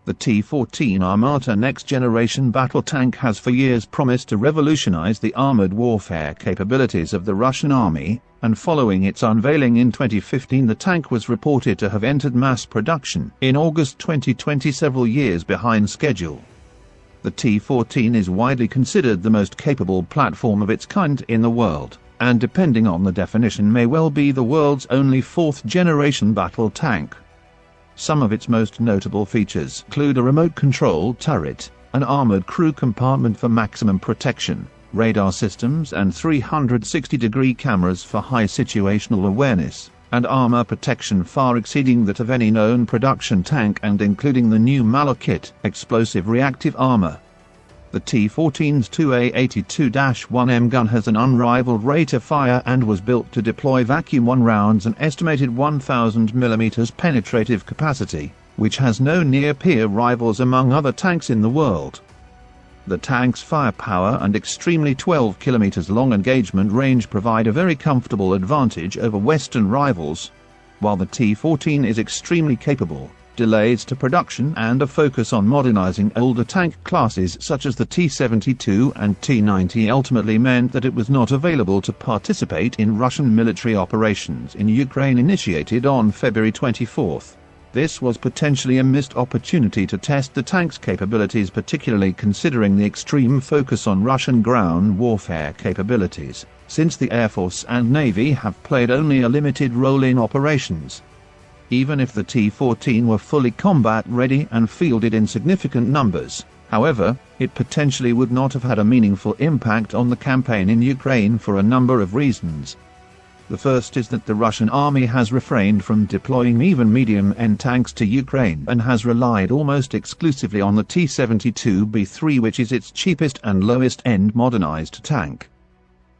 The T-14 Armata next-generation battle tank has for years promised to revolutionize the armored warfare capabilities of the Russian army, and following its unveiling in 2015 the tank was reported to have entered mass production in August 2020, several years behind schedule. The T-14 is widely considered the most capable platform of its kind in the world, and depending on the definition may well be the world's only fourth-generation battle tank. Some of its most notable features include a remote-controlled turret, an armored crew compartment for maximum protection, radar systems and 360-degree cameras for high situational awareness, and armor protection far exceeding that of any known production tank and including the new Malachit explosive reactive armor. The T-14's 2A82-1M gun has an unrivaled rate of fire and was built to deploy vacuum-1 rounds an estimated 1,000 mm penetrative capacity, which has no near-peer rivals among other tanks in the world. The tank's firepower and extremely 12 km long engagement range provide a very comfortable advantage over Western rivals. While the T-14 is extremely capable, delays to production and a focus on modernizing older tank classes such as the T-72 and T-90 ultimately meant that it was not available to participate in Russian military operations in Ukraine initiated on February 24. This was potentially a missed opportunity to test the tank's capabilities, particularly considering the extreme focus on Russian ground warfare capabilities, since the Air Force and Navy have played only a limited role in operations. Even if the T-14 were fully combat-ready and fielded in significant numbers, however, it potentially would not have had a meaningful impact on the campaign in Ukraine for a number of reasons. The first is that the Russian army has refrained from deploying even medium-end tanks to Ukraine and has relied almost exclusively on the T-72B3, which is its cheapest and lowest-end modernized tank.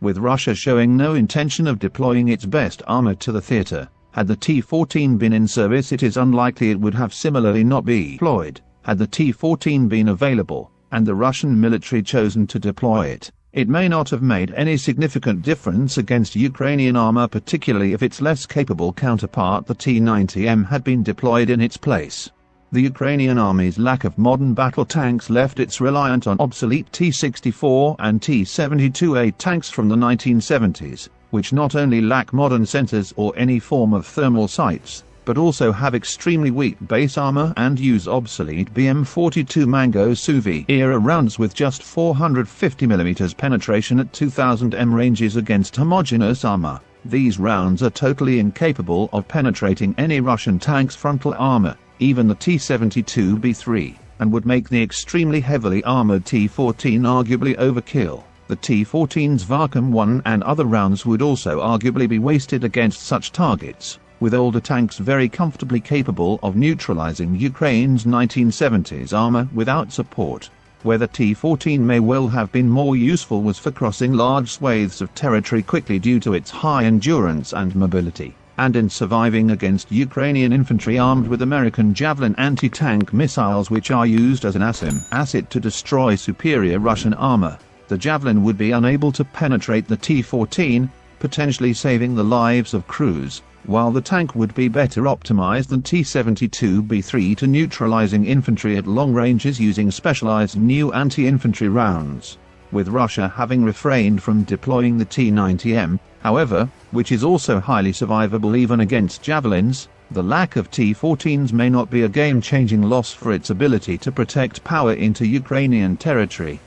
With Russia showing no intention of deploying its best armor to the theater, had the T-14 been in service it is unlikely it would have similarly not been deployed. Had the T-14 been available, and the Russian military chosen to deploy it, it may not have made any significant difference against Ukrainian armor, particularly if its less capable counterpart the T-90M had been deployed in its place. The Ukrainian army's lack of modern battle tanks left it reliant on obsolete T-64 and T-72A tanks from the 1970s, which not only lack modern sensors or any form of thermal sights, but also have extremely weak base armor and use obsolete BM-42 Mango Suvi-era rounds with just 450 mm penetration at 2000 m ranges against homogeneous armor. These rounds are totally incapable of penetrating any Russian tank's frontal armor, even the T-72B3, and would make the extremely heavily armored T-14 arguably overkill. The T-14's Vakuum-1 and other rounds would also arguably be wasted against such targets, with older tanks very comfortably capable of neutralizing Ukraine's 1970s armor without support. Where the T-14 may well have been more useful was for crossing large swathes of territory quickly due to its high endurance and mobility, and in surviving against Ukrainian infantry armed with American Javelin anti-tank missiles, which are used as an asset to destroy superior Russian armor. The Javelin would be unable to penetrate the T-14, potentially saving the lives of crews, while the tank would be better optimized than T-72B3 to neutralizing infantry at long ranges using specialized new anti-infantry rounds. With Russia having refrained from deploying the T-90M, however, which is also highly survivable even against Javelins, the lack of T-14s may not be a game-changing loss for its ability to protect power into Ukrainian territory.